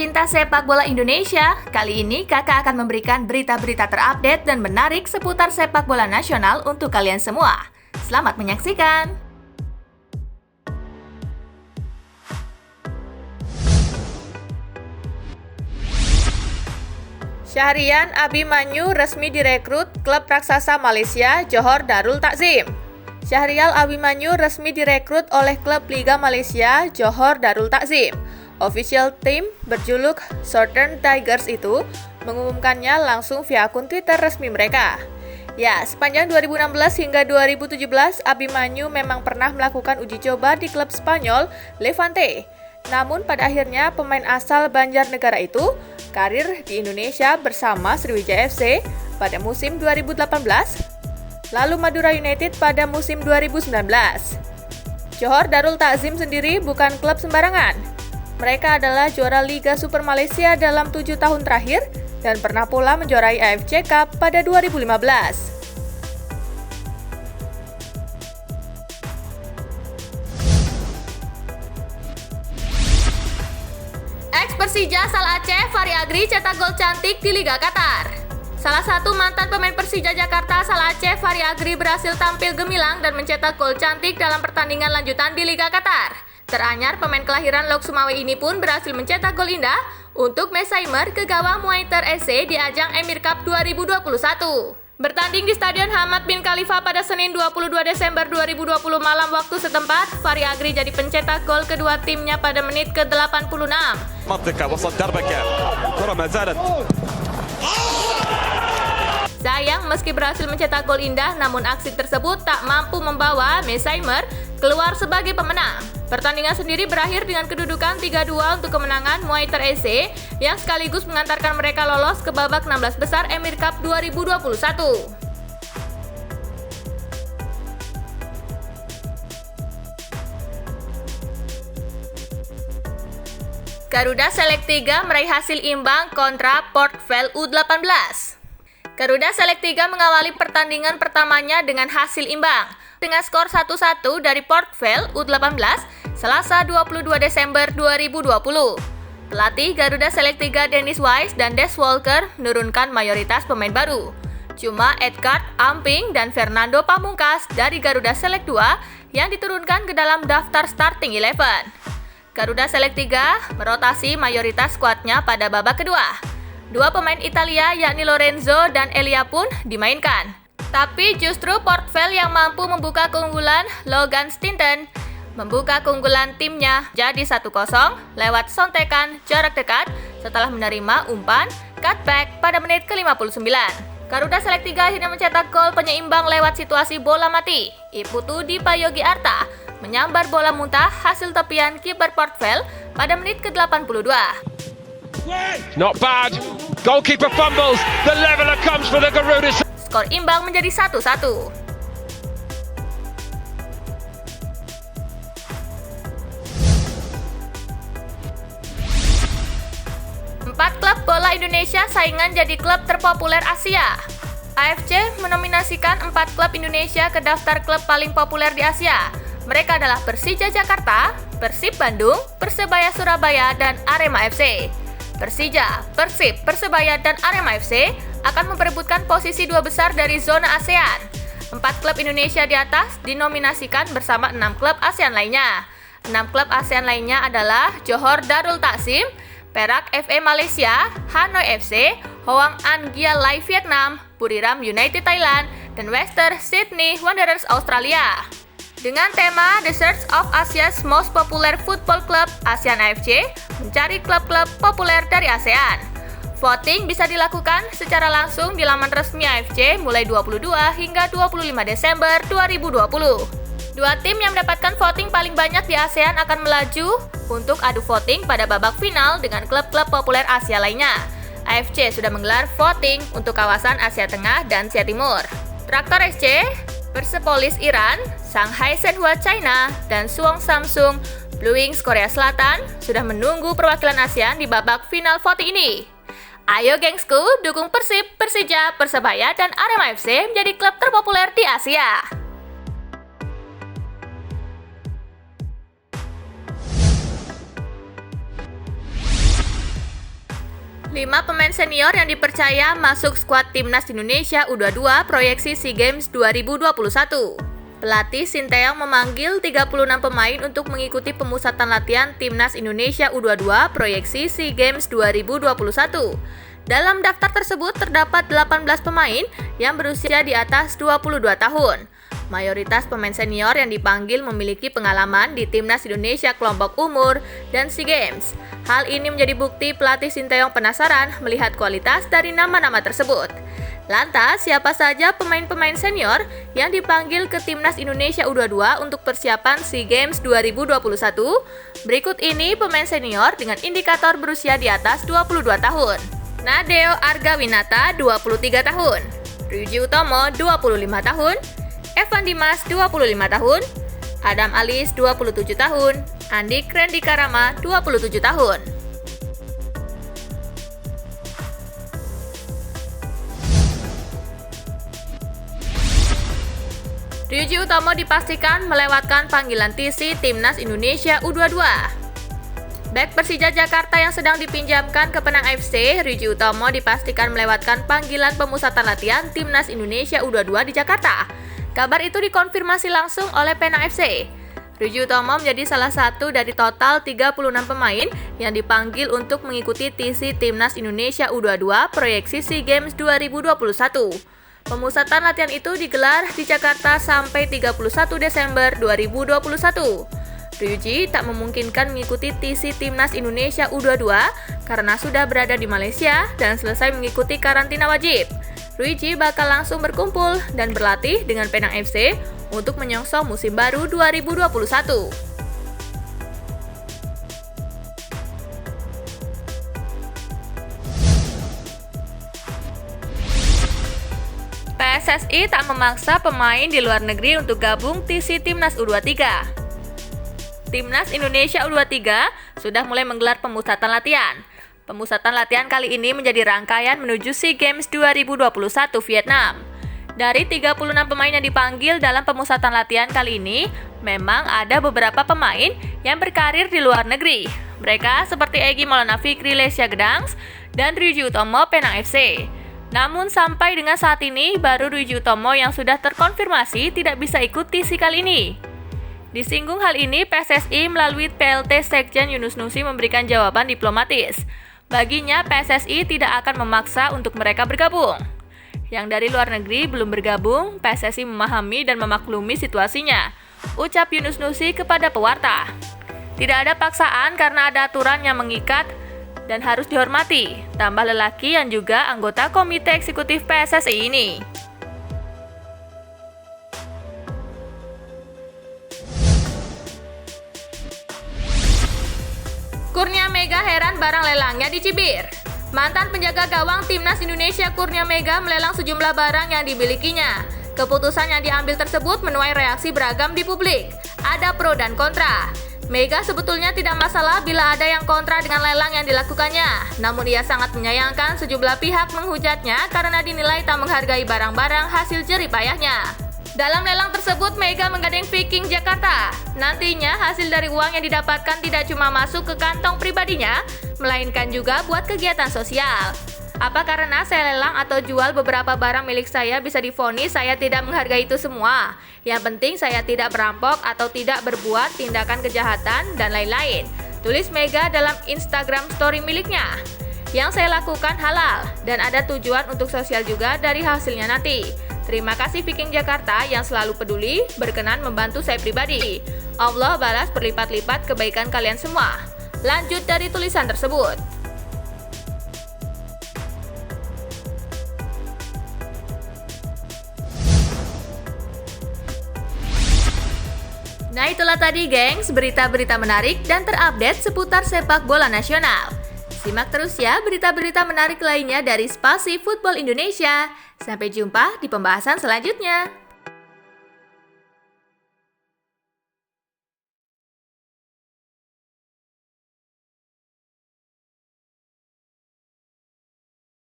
pecinta sepak bola Indonesia, kali ini kakak akan memberikan berita-berita terupdate dan menarik seputar sepak bola nasional untuk kalian semua. Selamat menyaksikan! Syahrian Abimanyu resmi direkrut klub raksasa Malaysia Johor Darul Takzim. Syahrial Abimanyu resmi direkrut oleh klub Liga Malaysia Johor Darul Takzim. Official team berjuluk Southern Tigers itu mengumumkannya langsung via akun Twitter resmi mereka. Ya, sepanjang 2016 hingga 2017, Abimanyu memang pernah melakukan uji coba di klub Spanyol Levante. Namun pada akhirnya pemain asal Banjarnegara itu karir di Indonesia bersama Sriwijaya FC pada musim 2018, lalu Madura United pada musim 2019. Johor Darul Takzim sendiri bukan klub sembarangan. Mereka adalah juara Liga Super Malaysia dalam 7 tahun terakhir dan pernah pula menjuarai AFC Cup pada 2015. Persija asal Aceh, Fahri Agri cetak gol cantik di Liga Qatar. Salah satu mantan pemain Persija Jakarta asal Aceh, Fahri Agri berhasil tampil gemilang dan mencetak gol cantik dalam pertandingan lanjutan di Liga Qatar. Teranyar pemain kelahiran Lok Sumawe ini pun berhasil mencetak gol indah untuk Meshaimer ke gawang Muaitar SC di ajang Emir Cup 2021. Bertanding di Stadion Hamad bin Khalifa pada Senin 22 Desember 2020 malam waktu setempat, Fahri Agri jadi pencetak gol kedua timnya pada menit ke-86. Sayang meski berhasil mencetak gol indah, namun aksi tersebut tak mampu membawa Meshaimer keluar sebagai pemenang. Pertandingan sendiri berakhir dengan kedudukan 3-2 untuk kemenangan Muaitar SC yang sekaligus mengantarkan mereka lolos ke babak 16 besar Emir Cup 2021. Garuda Select 3 meraih hasil imbang kontra Port Vale U18. Garuda Select 3 mengawali pertandingan pertamanya dengan hasil imbang dengan skor 1-1 dari Port Vale U18 Selasa 22 Desember 2020. Pelatih Garuda Select 3 Dennis Wise dan Des Walker menurunkan mayoritas pemain baru. Cuma Edgard Amping dan Fernando Pamungkas dari Garuda Select 2 yang diturunkan ke dalam daftar starting 11. Garuda Select 3 merotasi mayoritas skuadnya pada babak kedua. Dua pemain Italia yakni Lorenzo dan Elia pun dimainkan. Tapi justru Port Vale yang mampu membuka keunggulan Logan Stinton membuka keunggulan timnya jadi 1-0 lewat sontekan jarak dekat setelah menerima umpan cutback pada menit ke-59. Garuda Select 3 akhirnya mencetak gol penyeimbang lewat situasi bola mati. Iputu Dipayogi Arta menyambar bola muntah hasil tepian kiper Port Vale pada menit ke-82. Not bad. Goalkeeper fumbles. The leveler comes for the Garuda. Skor imbang menjadi 1-1. Empat klub bola Indonesia saingan jadi klub terpopuler Asia. AFC menominasikan 4 klub Indonesia ke daftar klub paling populer di Asia. Mereka adalah Persija Jakarta, Persib Bandung, Persebaya Surabaya, dan Arema FC. Persija, Persib, Persebaya, dan Arema FC akan memperebutkan posisi 2 besar dari zona ASEAN. 4 klub Indonesia di atas dinominasikan bersama 6 klub ASEAN lainnya. 6 klub ASEAN lainnya adalah Johor Darul Takzim, Perak FA Malaysia, Hanoi FC, Hoang An Gia Lai Vietnam, Buriram United Thailand, dan Western Sydney Wanderers Australia. Dengan tema The Search of Asia's Most Popular Football Club, ASEAN AFC mencari klub-klub populer dari ASEAN. Voting bisa dilakukan secara langsung di laman resmi AFC mulai 22 hingga 25 Desember 2020. Dua tim yang mendapatkan voting paling banyak di ASEAN akan melaju untuk adu voting pada babak final dengan klub-klub populer Asia lainnya. AFC sudah menggelar voting untuk kawasan Asia Tengah dan Asia Timur. Traktor SC, Persepolis Iran, Shanghai Shenhua China, dan Suwon Samsung Blue Wings Korea Selatan sudah menunggu perwakilan ASEAN di babak final voting ini. Ayo gengsku, dukung Persib, Persija, Persebaya, dan Arema FC menjadi klub terpopuler di Asia. 5 pemain senior yang dipercaya masuk skuad Timnas Indonesia U22 proyeksi SEA Games 2021. Pelatih Sinteyong memanggil 36 pemain untuk mengikuti pemusatan latihan Timnas Indonesia U22 proyeksi SEA Games 2021. Dalam daftar tersebut terdapat 18 pemain yang berusia di atas 22 tahun. Mayoritas pemain senior yang dipanggil memiliki pengalaman di Timnas Indonesia kelompok umur dan SEA Games. Hal ini menjadi bukti pelatih Sinteyong penasaran melihat kualitas dari nama-nama tersebut. Lantas, siapa saja pemain-pemain senior yang dipanggil ke Timnas Indonesia U22 untuk persiapan SEA Games 2021? Berikut ini pemain senior dengan indikator berusia di atas 22 tahun. Nadeo Argawinata, 23 tahun. Ryuji Utomo, 25 tahun. Evan Dimas, 25 tahun. Adam Alis, 27 tahun. Andi Krendika Rama, 27 tahun. Ryuji Utomo dipastikan melewatkan panggilan TC Timnas Indonesia U22. Bek Persija Jakarta yang sedang dipinjamkan ke Penang FC, Ryuji Utomo dipastikan melewatkan panggilan pemusatan latihan Timnas Indonesia U22 di Jakarta. Kabar itu dikonfirmasi langsung oleh Penang FC. Ryuji Utomo menjadi salah satu dari total 36 pemain yang dipanggil untuk mengikuti TC Timnas Indonesia U22 proyeksi SEA Games 2021. Pemusatan latihan itu digelar di Jakarta sampai 31 Desember 2021. Ryuji tak memungkinkan mengikuti TC Timnas Indonesia U22 karena sudah berada di Malaysia dan selesai mengikuti karantina wajib. Ryuji bakal langsung berkumpul dan berlatih dengan Penang FC untuk menyongsong musim baru 2021. PSSI tak memaksa pemain di luar negeri untuk gabung TC Timnas U23. Timnas Indonesia U23 sudah mulai menggelar pemusatan latihan. Pemusatan latihan kali ini menjadi rangkaian menuju SEA Games 2021 Vietnam. Dari 36 pemain yang dipanggil dalam pemusatan latihan kali ini, memang ada beberapa pemain yang berkarir di luar negeri. Mereka seperti Egy Maulana Fikri Lesya Gdansk dan Ryuji Utomo Penang FC. Namun sampai dengan saat ini, baru Ryuji Utomo yang sudah terkonfirmasi tidak bisa ikut TC kali ini. Disinggung hal ini, PSSI melalui PLT Sekjen Yunus Nusi memberikan jawaban diplomatis. Baginya, PSSI tidak akan memaksa untuk mereka bergabung. Yang dari luar negeri belum bergabung, PSSI memahami dan memaklumi situasinya, ucap Yunus Nusi kepada pewarta. Tidak ada paksaan karena ada aturan yang mengikat dan harus dihormati, tambah lelaki yang juga anggota Komite Eksekutif PSSI ini. Kurnia Mega heran barang lelangnya dicibir. Mantan penjaga gawang Timnas Indonesia Kurnia Mega melelang sejumlah barang yang dimilikinya. Keputusan yang diambil tersebut menuai reaksi beragam di publik. Ada pro dan kontra. Mega sebetulnya tidak masalah bila ada yang kontra dengan lelang yang dilakukannya. Namun ia sangat menyayangkan sejumlah pihak menghujatnya karena dinilai tak menghargai barang-barang hasil jerih payahnya. Dalam lelang tersebut, Mega menggandeng Viking Jakarta. Nantinya, hasil dari uang yang didapatkan tidak cuma masuk ke kantong pribadinya, melainkan juga buat kegiatan sosial. Apa karena saya lelang atau jual beberapa barang milik saya bisa divonis saya tidak menghargai itu semua? Yang penting saya tidak merampok atau tidak berbuat tindakan kejahatan dan lain-lain. Tulis Mega dalam Instagram story miliknya. Yang saya lakukan halal dan ada tujuan untuk sosial juga dari hasilnya nanti. Terima kasih Viking Jakarta yang selalu peduli, berkenan membantu saya pribadi. Allah balas berlipat-lipat kebaikan kalian semua. Lanjut dari tulisan tersebut. Nah itulah tadi gengs, berita-berita menarik dan terupdate seputar sepak bola nasional. Simak terus ya berita-berita menarik lainnya dari Spasi Football Indonesia. Sampai jumpa di pembahasan selanjutnya.